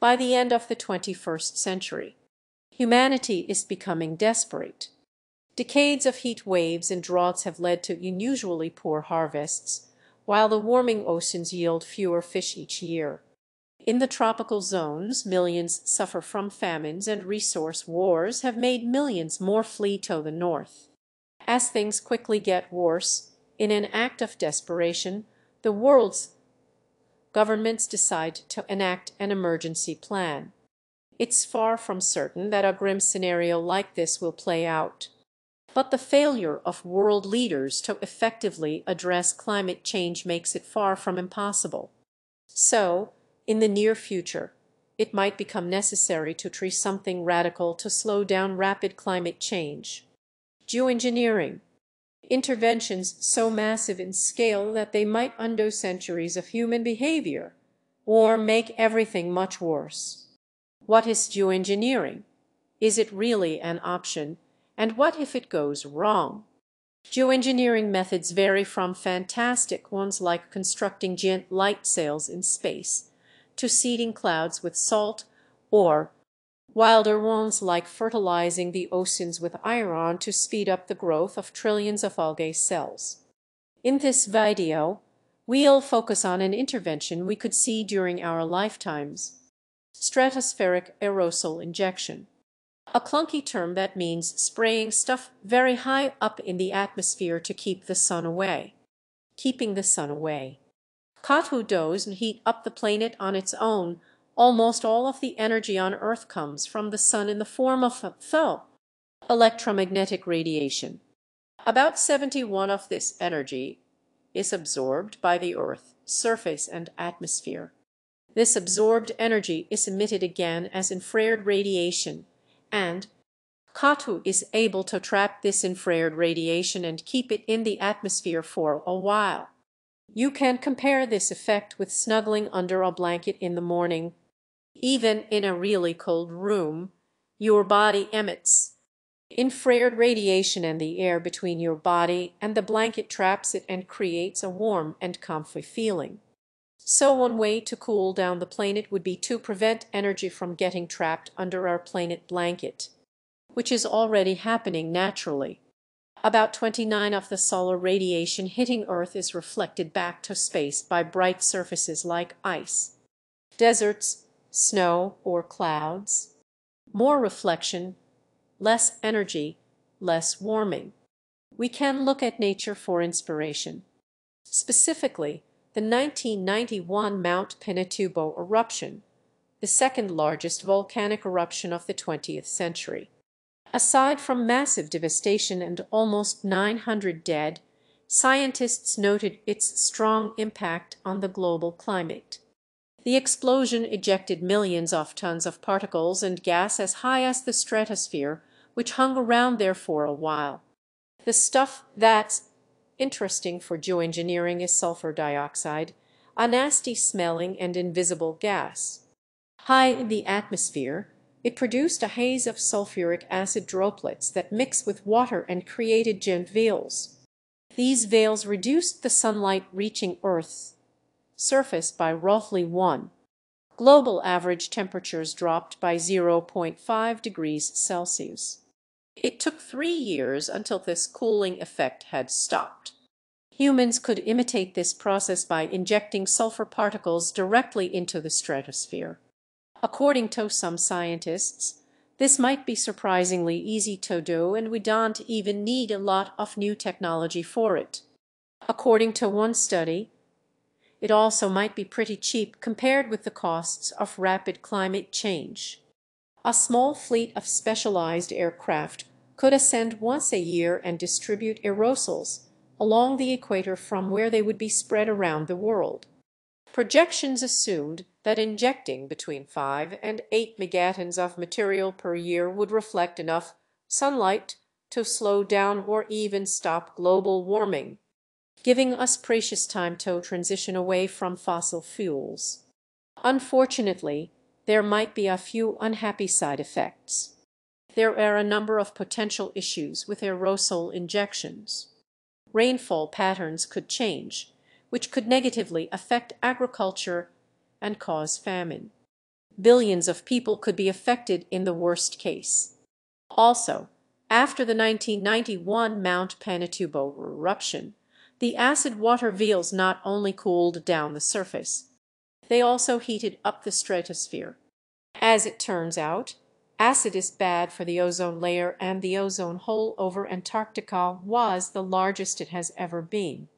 By the end of the 21st century, humanity is becoming desperate. Decades of heat waves and droughts have led to unusually poor harvests, while the warming oceans yield fewer fish each year. In the tropical zones, millions suffer from famines, and resource wars have made millions more flee to the north. As things quickly get worse, in an act of desperation, the world's governments decide to enact an emergency plan. It's far from certain that a grim scenario like this will play out. But the failure of world leaders to effectively address climate change makes it far from impossible. So, in the near future, it might become necessary to try something radical to slow down rapid climate change. Geoengineering. Interventions so massive in scale that they might undo centuries of human behavior, or make everything much worse. What is geoengineering? Is it really an option? And what if it goes wrong? Geoengineering methods vary from fantastic ones like constructing giant light sails in space to seeding clouds with salt, or wilder ones like fertilizing the oceans with iron to speed up the growth of trillions of algae cells. In this video, we'll focus on an intervention we could see during our lifetimes: stratospheric aerosol injection. A clunky term that means spraying stuff very high up in the atmosphere to keep the sun away. Keeping the sun away. Katu doesn't heat up the planet on its own. Almost all of the energy on Earth comes from the sun in the form of electromagnetic radiation. About 71% of this energy is absorbed by the Earth's surface and atmosphere. This absorbed energy is emitted again as infrared radiation, and Katu is able to trap this infrared radiation and keep it in the atmosphere for a while. You can compare this effect with snuggling under a blanket in the morning. Even in a really cold room, your body emits infrared radiation, and the air between your body and the blanket traps it and creates a warm and comfy feeling. So one way to cool down the planet would be to prevent energy from getting trapped under our planet blanket, which is already happening naturally. About 29% of the solar radiation hitting Earth is reflected back to space by bright surfaces like ice, deserts, snow, or clouds. More reflection, less energy, less warming. We can look at nature for inspiration. Specifically, the 1991 Mount Pinatubo eruption, the second largest volcanic eruption of the 20th century. Aside from massive devastation and almost 900 dead, scientists noted its strong impact on the global climate. The explosion ejected millions of tons of particles and gas as high as the stratosphere, which hung around there for a while. The stuff that's interesting for geoengineering is sulfur dioxide, a nasty smelling and invisible gas. High in the atmosphere, it produced a haze of sulfuric acid droplets that mixed with water and created giant veils. These veils reduced the sunlight reaching Earth's surface by roughly 1. Global average temperatures dropped by 0.5 degrees Celsius. It took 3 years until this cooling effect had stopped. Humans could imitate this process by injecting sulfur particles directly into the stratosphere. According to some scientists, this might be surprisingly easy to do, and we don't even need a lot of new technology for it. According to one study, it also might be pretty cheap compared with the costs of rapid climate change. A small fleet of specialized aircraft could ascend once a year and distribute aerosols along the equator from where they would be spread around the world. Projections assumed that injecting between 5 and 8 megatons of material per year would reflect enough sunlight to slow down or even stop global warming, giving us precious time to transition away from fossil fuels. Unfortunately, there might be a few unhappy side effects. There are a number of potential issues with aerosol injections. Rainfall patterns could change, which could negatively affect agriculture and cause famine. Billions of people could be affected in the worst case. Also, after the 1991 Mount Pinatubo eruption, the acid water veils not only cooled down the surface, they also heated up the stratosphere. As it turns out, acid is bad for the ozone layer, and the ozone hole over Antarctica was the largest it has ever been.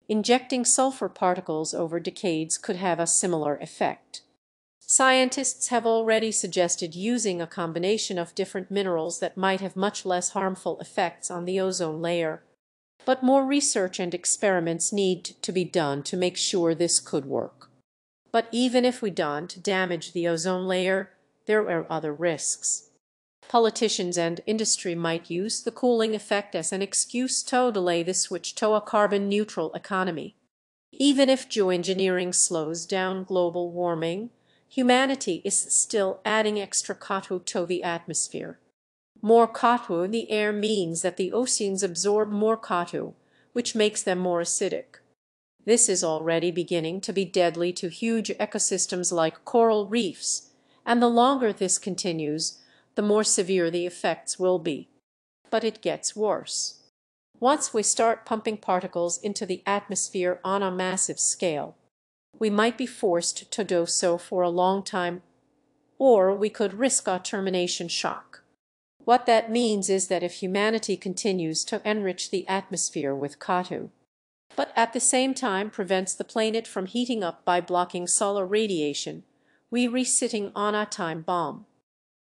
Injecting sulfur particles over decades could have a similar effect. Scientists have already suggested using a combination of different minerals that might have much less harmful effects on the ozone layer. But more research and experiments need to be done to make sure this could work. But even if we don't damage the ozone layer, there are other risks. Politicians and industry might use the cooling effect as an excuse to delay the switch to a carbon-neutral economy. Even if geoengineering slows down global warming, humanity is still adding extra CO2 to the atmosphere. More CO2 in the air means that the oceans absorb more CO2, which makes them more acidic. This is already beginning to be deadly to huge ecosystems like coral reefs, and the longer this continues, the more severe the effects will be. But it gets worse. Once we start pumping particles into the atmosphere on a massive scale, we might be forced to do so for a long time, or we could risk a termination shock. What that means is that if humanity continues to enrich the atmosphere with CO2, but at the same time prevents the planet from heating up by blocking solar radiation, we're sitting on a time bomb.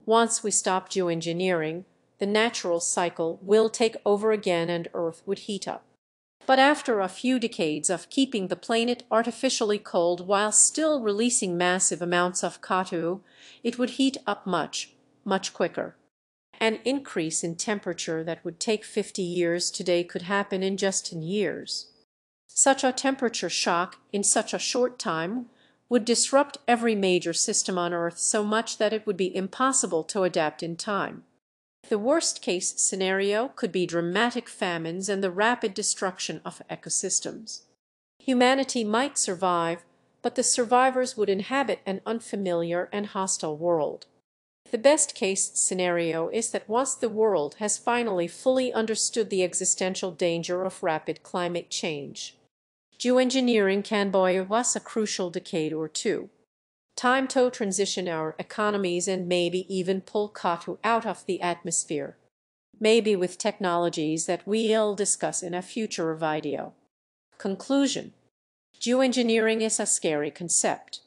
Once we stop geoengineering, the natural cycle will take over again and Earth would heat up. But after a few decades of keeping the planet artificially cold while still releasing massive amounts of CO2, it would heat up much, much quicker. An increase in temperature that would take 50 years today could happen in just 10 years. Such a temperature shock in such a short time would disrupt every major system on Earth so much that it would be impossible to adapt in time. The worst-case scenario could be dramatic famines and the rapid destruction of ecosystems. Humanity might survive, but the survivors would inhabit an unfamiliar and hostile world. The best-case scenario is that once the world has finally fully understood the existential danger of rapid climate change, geoengineering can buy us a crucial decade or two. Time to transition our economies and maybe even pull CO2 out of the atmosphere. Maybe with technologies that we'll discuss in a future video. Conclusion: geoengineering is a scary concept.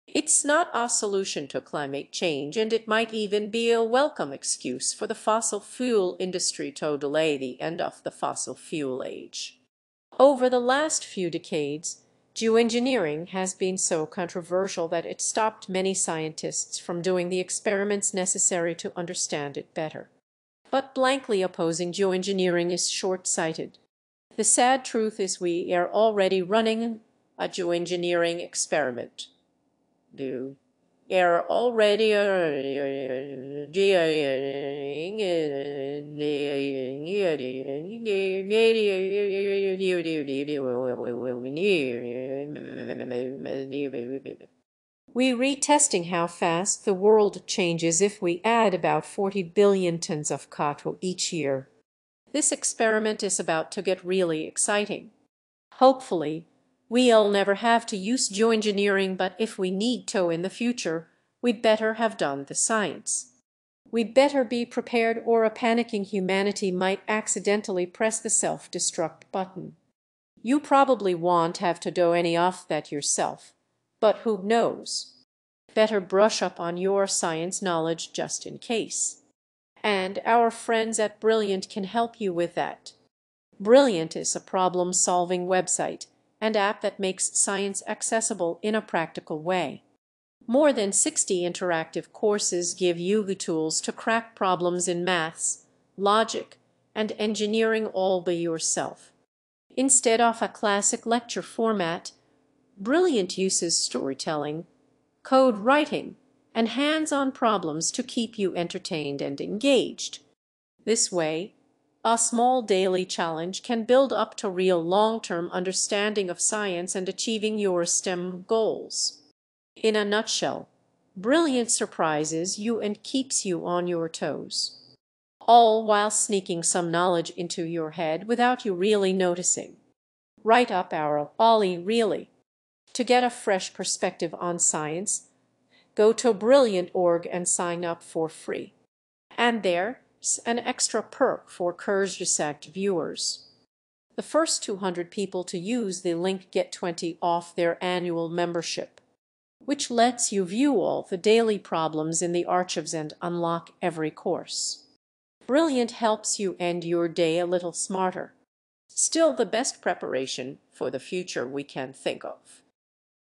It's not a solution to climate change, and it might even be a welcome excuse for the fossil fuel industry to delay the end of the fossil fuel age. Over the last few decades, geoengineering has been so controversial that it stopped many scientists from doing the experiments necessary to understand it better. But blankly opposing geoengineering is short-sighted. The sad truth is we are already running a geoengineering experiment. We are already We're retesting how fast the world changes if we add about 40 billion tons of CO2 each year. This experiment is about to get really exciting. Hopefully, we'll never have to use geoengineering, but if we need to in the future, we'd better have done the science. We'd better be prepared, or a panicking humanity might accidentally press the self-destruct button. You probably won't have to do any of that yourself, but who knows? Better brush up on your science knowledge just in case. And our friends at Brilliant can help you with that. Brilliant is a problem-solving website and app that makes science accessible in a practical way. More than 60 interactive courses give you the tools to crack problems in maths, logic, and engineering all by yourself. Instead of a classic lecture format, Brilliant uses storytelling, code writing, and hands-on problems to keep you entertained and engaged. This way, a small daily challenge can build up to real long-term understanding of science and achieving your STEM goals. In a nutshell, Brilliant surprises you and keeps you on your toes, all while sneaking some knowledge into your head without you really noticing. Write up our Ollie Really. To get a fresh perspective on science, go to Brilliant.org and sign up for free. And there's an extra perk for Kurzgesagt viewers. The first 200 people to use the link get 20 off their annual membership, which lets you view all the daily problems in the archives and unlock every course. Brilliant helps you end your day a little smarter. Still the best preparation for the future we can think of.